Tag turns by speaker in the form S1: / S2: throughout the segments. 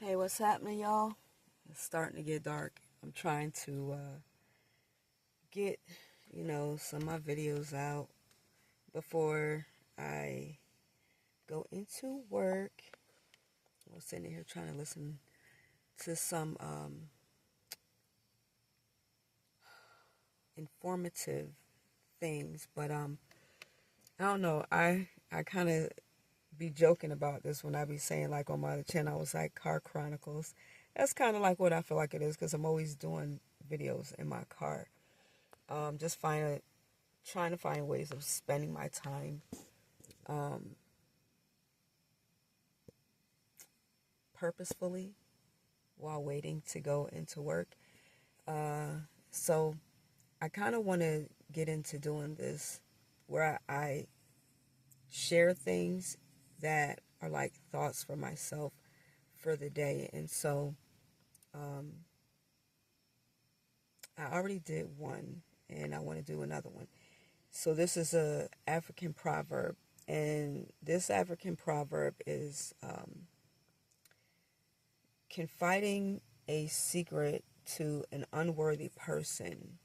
S1: Hey, what's happening, y'all? It's starting to get dark. I'm trying to get, some of my videos out before I go into work. I was sitting here trying to listen to some informative things, but I don't know. I kind of be joking about this when I be saying, like, on my other channel, I was like Car Chronicles. That's kind of like what I feel like it is, because I'm always doing videos in my car. Just trying to find ways of spending my time um, purposefully while waiting to go into work. So I kind of want to get into doing this where I share things that are like thoughts for myself for the day. And so um, I already did one, and I want to do another one. So this is a African proverb, and this African proverb is confiding a secret to an unworthy person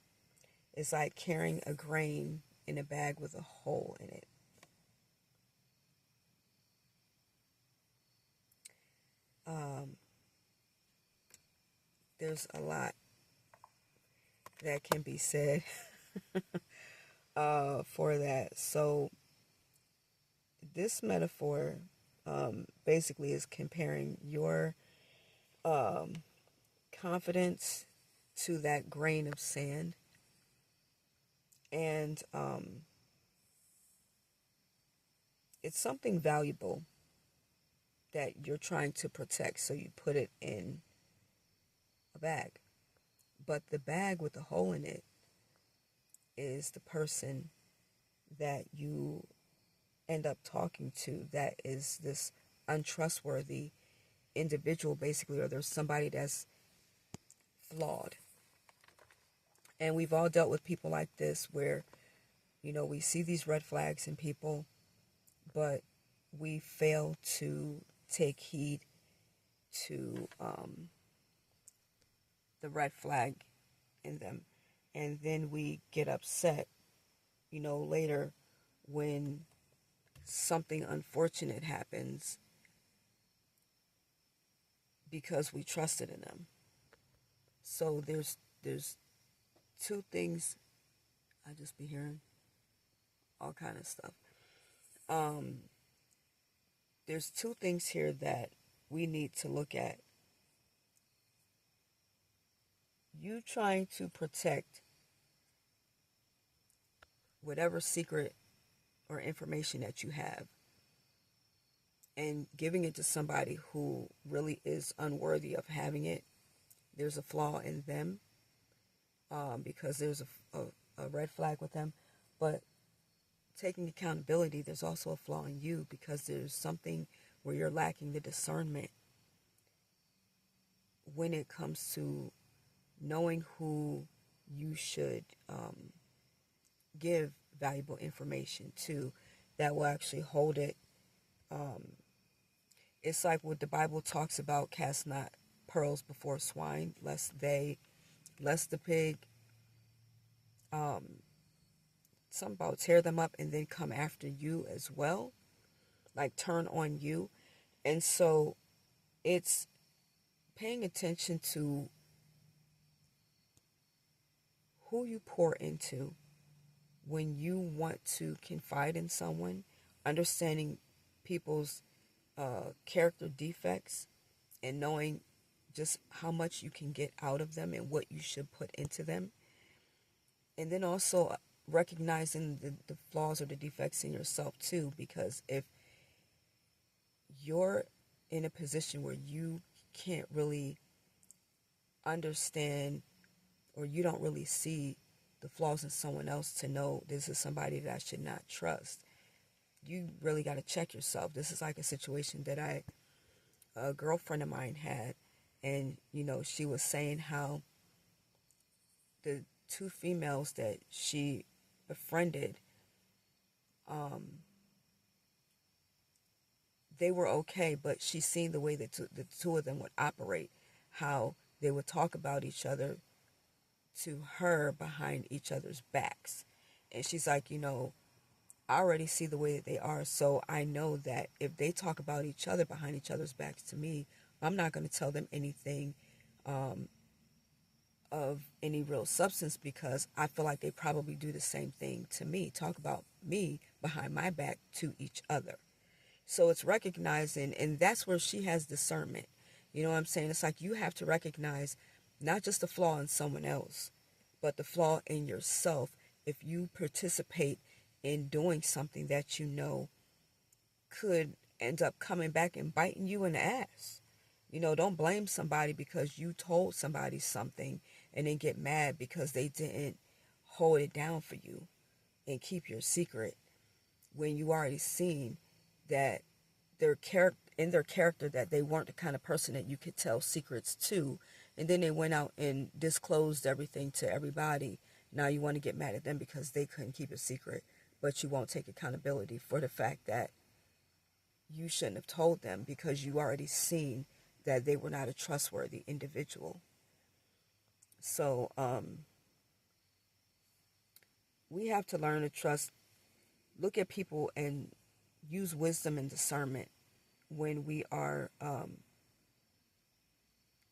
S1: is like carrying a grain in a bag with a hole in it. Um, there's a lot that can be said for that. So this metaphor basically is comparing your um, confidence to that grain of sand. And it's something valuable that you're trying to protect, so you put it in a bag. But the bag with the hole in it is the person that you end up talking to, that is this untrustworthy individual, basically, or there's somebody that's flawed. And we've all dealt with people like this where, we see these red flags in people, but we fail to take heed to the red flag in them. And then we get upset, later when something unfortunate happens because we trusted in them. So there's two things. I just be hearing all kind of stuff. Um, there's two things here that we need to look at. You trying to protect whatever secret or information that you have and giving it to somebody who really is unworthy of having it. There's a flaw in them, because there's a red flag with them. But taking accountability, there's also a flaw in you, because there's something where you're lacking the discernment when it comes to knowing who you should give valuable information to that will actually hold it. It's like what the Bible talks about: cast not pearls before swine, lest the pig, something about tear them up and then come after you as well, like turn on you. And so it's paying attention to who you pour into when you want to confide in someone, understanding people's character defects, and knowing just how much you can get out of them and what you should put into them. And then also recognizing the flaws or the defects in yourself too, because if you're in a position where you can't really understand, or you don't really see the flaws in someone else to know this is somebody that I should not trust, you really got to check yourself. This is like a situation that a girlfriend of mine had, and she was saying how the two females that she befriended, they were okay, but she's seen the way that the two of them would operate, how they would talk about each other to her behind each other's backs. And she's like, I already see the way that they are, so I know that if they talk about each other behind each other's backs to me, I'm not going to tell them anything of any real substance, because I feel like they probably do the same thing to me, talk about me behind my back to each other. So it's recognizing, and that's where she has discernment. You know what I'm saying? It's like you have to recognize not just the flaw in someone else, but the flaw in yourself if you participate in doing something that you know could end up coming back and biting you in the ass. Don't blame somebody because you told somebody something and then get mad because they didn't hold it down for you and keep your secret, when you already seen that their character that they weren't the kind of person that you could tell secrets to, and then they went out and disclosed everything to everybody. Now you want to get mad at them because they couldn't keep a secret, but you won't take accountability for the fact that you shouldn't have told them because you already seen that they were not a trustworthy individual. So we have to learn to trust, look at people and use wisdom and discernment when we are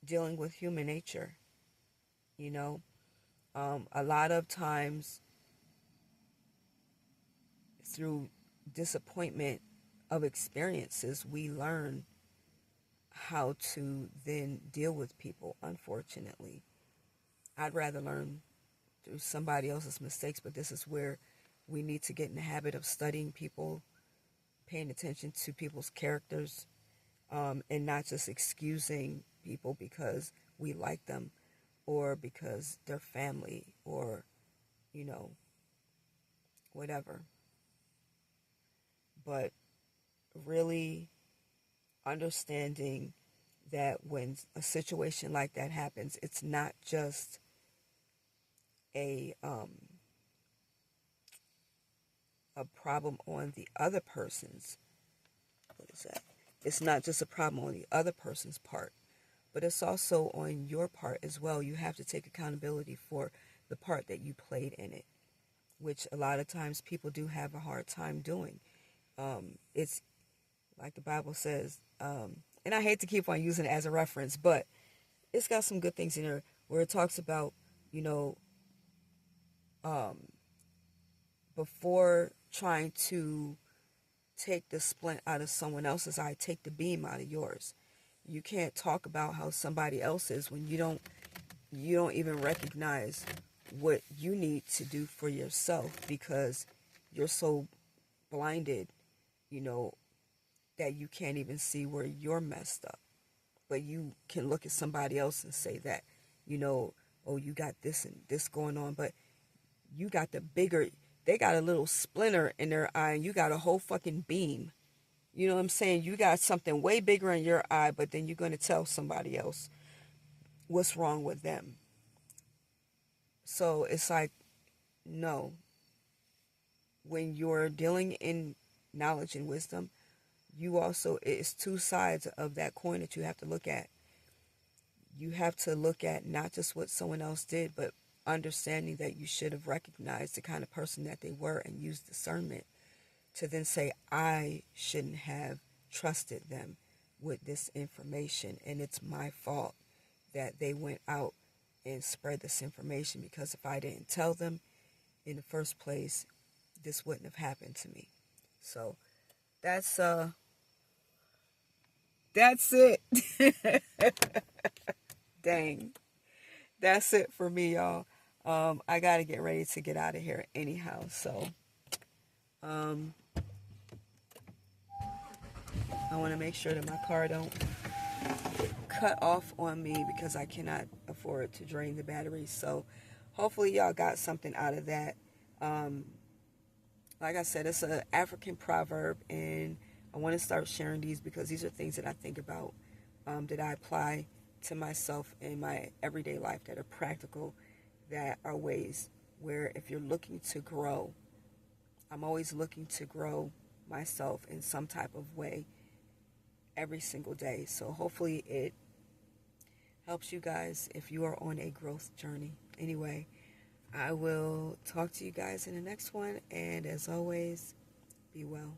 S1: dealing with human nature. A lot of times through disappointment of experiences, we learn how to then deal with people, unfortunately. I'd rather learn through somebody else's mistakes, but this is where we need to get in the habit of studying people, paying attention to people's characters, and not just excusing people because we like them or because they're family or, whatever. But really understanding that when a situation like that happens, it's not just a problem on the other person's, what is that? It's not just a problem on the other person's part, but it's also on your part as well. You have to take accountability for the part that you played in it, which a lot of times people do have a hard time doing. It's like the Bible says, and I hate to keep on using it as a reference, but it's got some good things in there where it talks about, before trying to take the splint out of someone else's eye, take the beam out of yours. You can't talk about how somebody else is when you don't even recognize what you need to do for yourself, because you're so blinded, that you can't even see where you're messed up. But you can look at somebody else and say that, oh, you got this and this going on, but you got they got a little splinter in their eye and you got a whole fucking beam. You know what I'm saying? You got something way bigger in your eye, but then you're going to tell somebody else what's wrong with them. So it's like, no. When you're dealing in knowledge and wisdom, it's two sides of that coin that you have to look at. You have to look at not just what someone else did, but understanding that you should have recognized the kind of person that they were and used discernment to then say, I shouldn't have trusted them with this information, and it's my fault that they went out and spread this information, because if I didn't tell them in the first place, this wouldn't have happened to me. So that's it. Dang. That's it for me, y'all. I gotta get ready to get out of here anyhow. So I want to make sure that my car don't cut off on me, because I cannot afford to drain the batteries. So hopefully y'all got something out of that. Like I said, it's an African proverb, and I want to start sharing these because these are things that I think about, that I apply to myself in my everyday life, that are practical, that are ways where if you're looking to grow, I'm always looking to grow myself in some type of way, every single day. So hopefully it helps you guys if you are on a growth journey. Anyway, I will talk to you guys in the next one. And as always, be well.